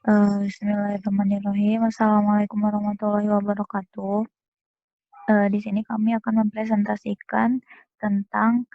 Bismillahirrahmanirrahim. Assalamualaikum warahmatullahi wabarakatuh. Di sini kami akan mempresentasikan tentang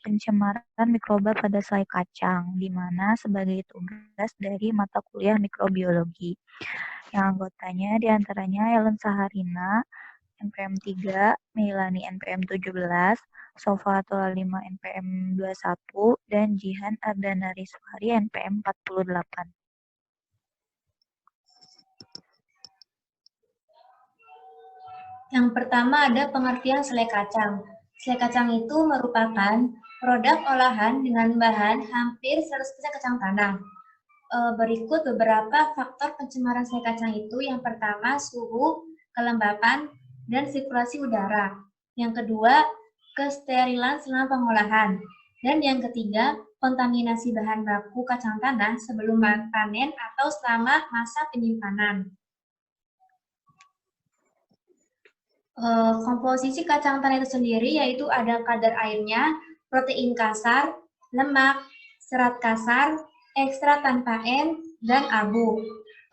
pencemaran mikroba pada selai kacang, di mana sebagai tugas dari mata kuliah mikrobiologi. Yang anggotanya diantaranya Ellen Saharina, NPM 3, Meilani NPM 17, Sofa Atula 5 NPM 21, dan Jihan Ardana Riswari NPM 48. Yang pertama ada pengertian selai kacang. Selai kacang itu merupakan produk olahan dengan bahan hampir 100% kacang tanah. Berikut beberapa faktor pencemaran selai kacang itu. Yang pertama, suhu, kelembapan, dan sirkulasi udara. Yang kedua, kesterilan selama pengolahan. Dan yang ketiga, kontaminasi bahan baku kacang tanah sebelum panen atau selama masa penyimpanan. Komposisi kacang tanah itu sendiri yaitu ada kadar airnya, protein kasar, lemak, serat kasar, ekstrak tanpa N, dan abu.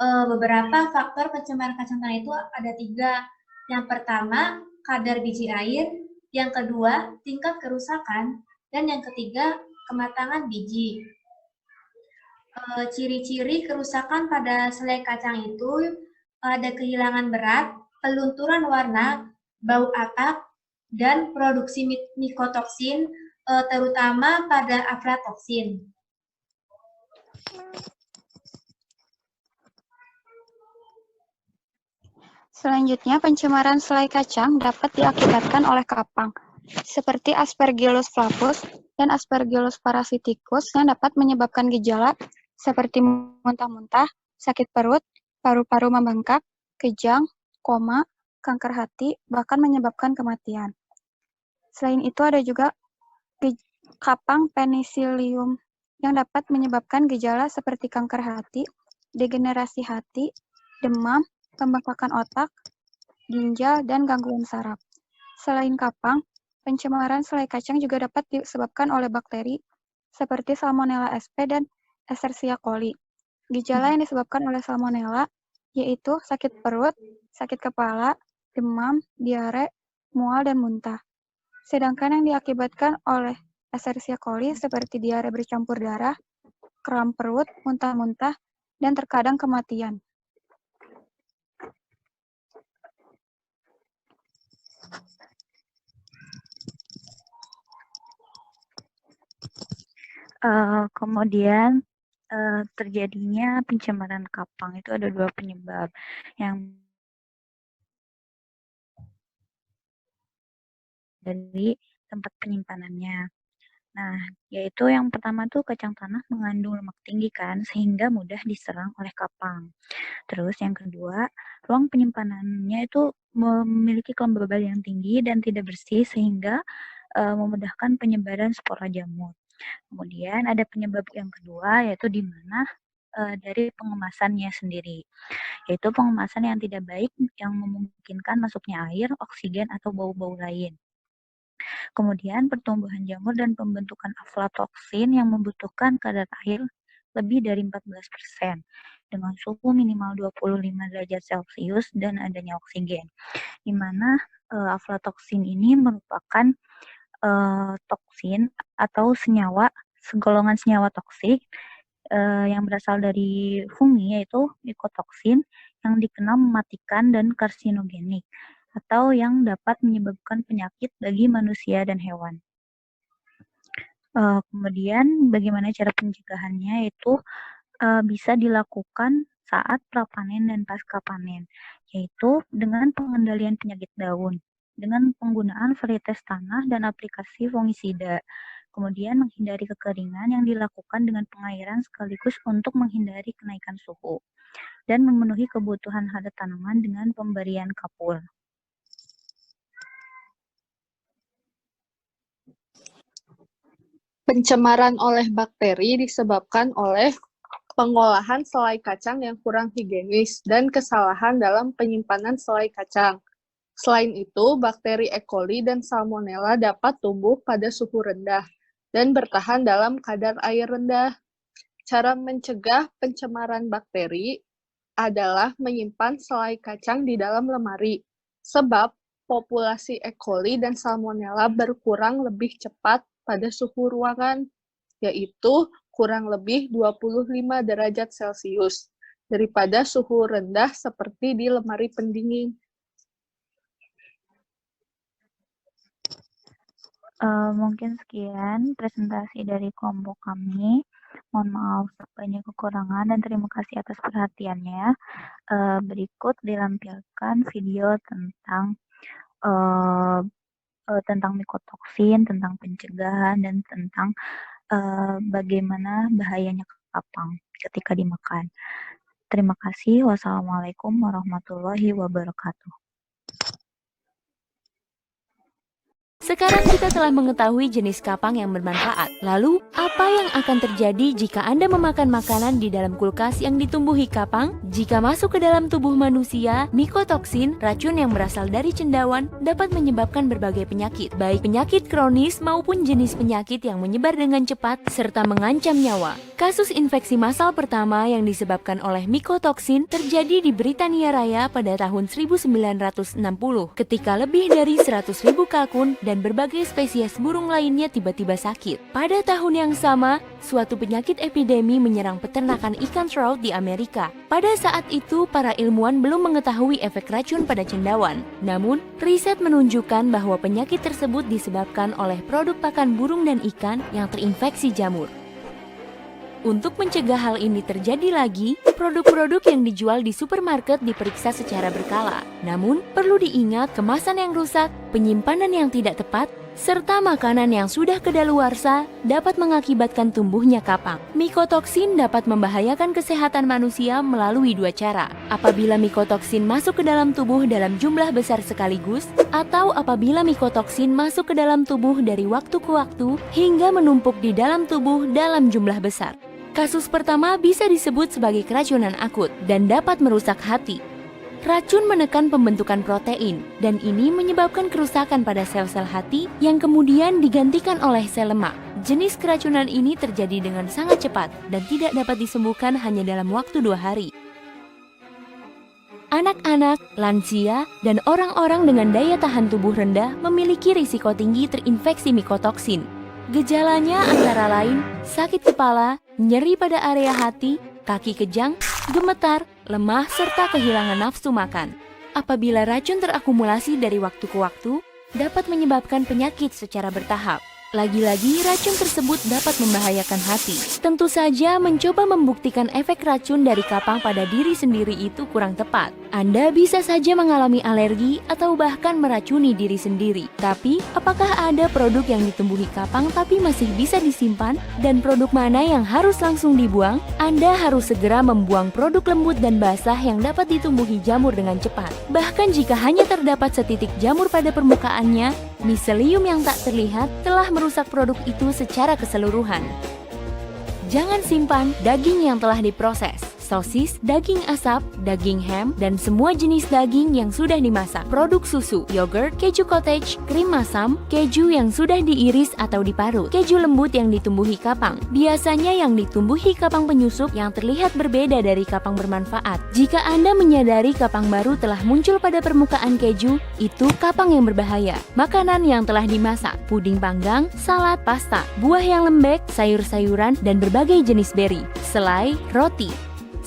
Beberapa faktor pencemaran kacang tanah itu ada 3. Yang pertama, kadar biji air. Yang kedua, tingkat kerusakan. Dan yang ketiga, kematangan biji. Ciri-ciri kerusakan pada selai kacang itu ada kehilangan berat, pelunturan warna, bau atak, dan produksi mikotoksin, terutama pada aflatoksin. Selanjutnya, pencemaran selai kacang dapat diakibatkan oleh kapang, seperti Aspergillus flavus dan Aspergillus parasiticus yang dapat menyebabkan gejala seperti muntah-muntah, sakit perut, paru-paru membengkak, kejang, koma, kanker hati, bahkan menyebabkan kematian. Selain itu ada juga kapang penicillium yang dapat menyebabkan gejala seperti kanker hati, degenerasi hati, demam, pembengkakan otak, ginjal, dan gangguan saraf. Selain kapang, pencemaran selai kacang juga dapat disebabkan oleh bakteri seperti Salmonella sp dan Escherichia coli. Gejala yang disebabkan oleh Salmonella yaitu sakit perut, sakit kepala, demam, diare, mual, dan muntah. Sedangkan yang diakibatkan oleh Escherichia coli seperti diare bercampur darah, kram perut, muntah-muntah, dan terkadang kematian. Kemudian terjadinya pencemaran kapang itu ada 2 penyebab. Yang dari tempat penyimpanannya. Nah, yaitu yang pertama tuh kacang tanah mengandung lemak tinggi kan, sehingga mudah diserang oleh kapang. Terus yang kedua, ruang penyimpanannya itu memiliki kelembaban yang tinggi dan tidak bersih sehingga memudahkan penyebaran spora jamur. Kemudian ada penyebab yang kedua yaitu di mana dari pengemasannya sendiri, yaitu pengemasan yang tidak baik yang memungkinkan masuknya air, oksigen, atau bau-bau lain. Kemudian pertumbuhan jamur dan pembentukan aflatoksin yang membutuhkan kadar air lebih dari 14% dengan suhu minimal 25 derajat Celcius dan adanya oksigen. Di mana aflatoksin ini merupakan toksin atau senyawa, segolongan senyawa toksik yang berasal dari fungi yaitu mikotoksin yang dikenal mematikan dan karsinogenik atau yang dapat menyebabkan penyakit bagi manusia dan hewan. Kemudian bagaimana cara pencegahannya itu bisa dilakukan saat prapanen dan pasca panen, yaitu dengan pengendalian penyakit daun, dengan penggunaan varietas tanah dan aplikasi fungisida. Kemudian menghindari kekeringan yang dilakukan dengan pengairan sekaligus untuk menghindari kenaikan suhu dan memenuhi kebutuhan hadat tanaman dengan pemberian kapur. Pencemaran oleh bakteri disebabkan oleh pengolahan selai kacang yang kurang higienis dan kesalahan dalam penyimpanan selai kacang. Selain itu, bakteri E. coli dan Salmonella dapat tumbuh pada suhu rendah dan bertahan dalam kadar air rendah. Cara mencegah pencemaran bakteri adalah menyimpan selai kacang di dalam lemari, sebab populasi E. coli dan Salmonella berkurang lebih cepat pada suhu ruangan, yaitu kurang lebih 25 derajat Celcius, daripada suhu rendah seperti di lemari pendingin. Mungkin sekian presentasi dari kelompok kami. Mohon maaf banyak kekurangan dan terima kasih atas perhatiannya. Berikut dilampirkan video tentang mikotoksin, tentang pencegahan, dan tentang bagaimana bahayanya kapang ketika dimakan. Terima kasih. Wassalamualaikum warahmatullahi wabarakatuh. Sekarang kita telah mengetahui jenis kapang yang bermanfaat. Lalu, apa yang akan terjadi jika Anda memakan makanan di dalam kulkas yang ditumbuhi kapang? Jika masuk ke dalam tubuh manusia, mikotoksin, racun yang berasal dari cendawan, dapat menyebabkan berbagai penyakit, baik penyakit kronis maupun jenis penyakit yang menyebar dengan cepat serta mengancam nyawa. Kasus infeksi massal pertama yang disebabkan oleh mikotoksin terjadi di Britania Raya pada tahun 1960, ketika lebih dari 100.000 kalkun dan berbagai spesies burung lainnya tiba-tiba sakit. Pada tahun yang sama, suatu penyakit epidemi menyerang peternakan ikan trout di Amerika. Pada saat itu, para ilmuwan belum mengetahui efek racun pada cendawan. Namun, riset menunjukkan bahwa penyakit tersebut disebabkan oleh produk pakan burung dan ikan yang terinfeksi jamur. Untuk mencegah hal ini terjadi lagi, produk-produk yang dijual di supermarket diperiksa secara berkala. Namun, perlu diingat kemasan yang rusak, penyimpanan yang tidak tepat, serta makanan yang sudah kedaluarsa dapat mengakibatkan tumbuhnya kapang. Mikotoksin dapat membahayakan kesehatan manusia melalui dua cara. Apabila mikotoksin masuk ke dalam tubuh dalam jumlah besar sekaligus, atau apabila mikotoksin masuk ke dalam tubuh dari waktu ke waktu hingga menumpuk di dalam tubuh dalam jumlah besar. Kasus pertama bisa disebut sebagai keracunan akut dan dapat merusak hati. Racun menekan pembentukan protein, dan ini menyebabkan kerusakan pada sel-sel hati yang kemudian digantikan oleh sel lemak. Jenis keracunan ini terjadi dengan sangat cepat dan tidak dapat disembuhkan hanya dalam waktu 2 hari. Anak-anak, lansia, dan orang-orang dengan daya tahan tubuh rendah memiliki risiko tinggi terinfeksi mikotoksin. Gejalanya antara lain sakit kepala, nyeri pada area hati, kaki kejang, gemetar, lemah, serta kehilangan nafsu makan. Apabila racun terakumulasi dari waktu ke waktu, dapat menyebabkan penyakit secara bertahap. Lagi-lagi, racun tersebut dapat membahayakan hati. Tentu saja, mencoba membuktikan efek racun dari kapang pada diri sendiri itu kurang tepat. Anda bisa saja mengalami alergi atau bahkan meracuni diri sendiri. Tapi, apakah ada produk yang ditumbuhi kapang tapi masih bisa disimpan? Dan produk mana yang harus langsung dibuang? Anda harus segera membuang produk lembut dan basah yang dapat ditumbuhi jamur dengan cepat. Bahkan jika hanya terdapat setitik jamur pada permukaannya, miselium yang tak terlihat telah merusak produk itu secara keseluruhan. Jangan simpan daging yang telah diproses. Sosis, daging asap, daging ham, dan semua jenis daging yang sudah dimasak. Produk susu, yogurt, keju cottage, krim masam, keju yang sudah diiris atau diparut, keju lembut yang ditumbuhi kapang. Biasanya yang ditumbuhi kapang penyusup yang terlihat berbeda dari kapang bermanfaat. Jika Anda menyadari kapang baru telah muncul pada permukaan keju, itu kapang yang berbahaya. Makanan yang telah dimasak, puding panggang, salad, pasta, buah yang lembek, sayur-sayuran, dan berbagai jenis beri, selai, roti.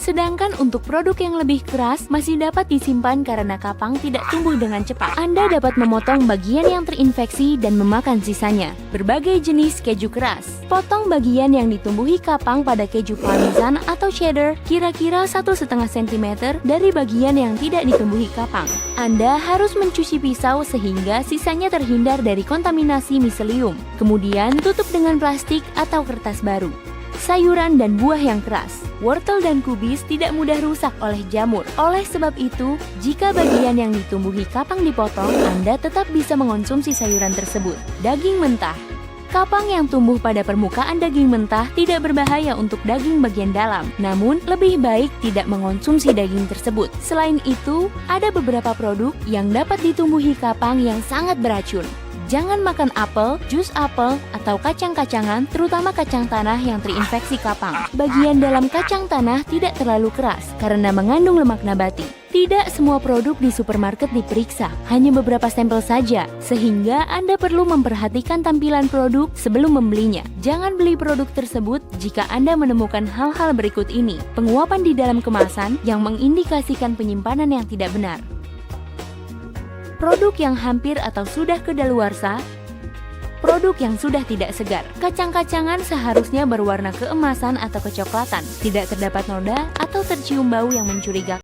Sedangkan untuk produk yang lebih keras masih dapat disimpan karena kapang tidak tumbuh dengan cepat. Anda dapat memotong bagian yang terinfeksi dan memakan sisanya. Berbagai jenis keju keras. Potong bagian yang ditumbuhi kapang pada keju parmesan atau cheddar kira-kira 1,5 cm dari bagian yang tidak ditumbuhi kapang. Anda harus mencuci pisau sehingga sisanya terhindar dari kontaminasi miselium. Kemudian tutup dengan plastik atau kertas baru. Sayuran dan buah yang keras, wortel dan kubis tidak mudah rusak oleh jamur. Oleh sebab itu, jika bagian yang ditumbuhi kapang dipotong, Anda tetap bisa mengonsumsi sayuran tersebut. Daging mentah. Kapang yang tumbuh pada permukaan daging mentah tidak berbahaya untuk daging bagian dalam, namun lebih baik tidak mengonsumsi daging tersebut. Selain itu, ada beberapa produk yang dapat ditumbuhi kapang yang sangat beracun. Jangan makan apel, jus apel, atau kacang-kacangan, terutama kacang tanah yang terinfeksi kapang. Bagian dalam kacang tanah tidak terlalu keras karena mengandung lemak nabati. Tidak semua produk di supermarket diperiksa, hanya beberapa sampel saja, sehingga Anda perlu memperhatikan tampilan produk sebelum membelinya. Jangan beli produk tersebut jika Anda menemukan hal-hal berikut ini. Penguapan di dalam kemasan yang mengindikasikan penyimpanan yang tidak benar. Produk yang hampir atau sudah kedaluarsa, produk yang sudah tidak segar. Kacang-kacangan seharusnya berwarna keemasan atau kecoklatan, tidak terdapat noda atau tercium bau yang mencurigakan.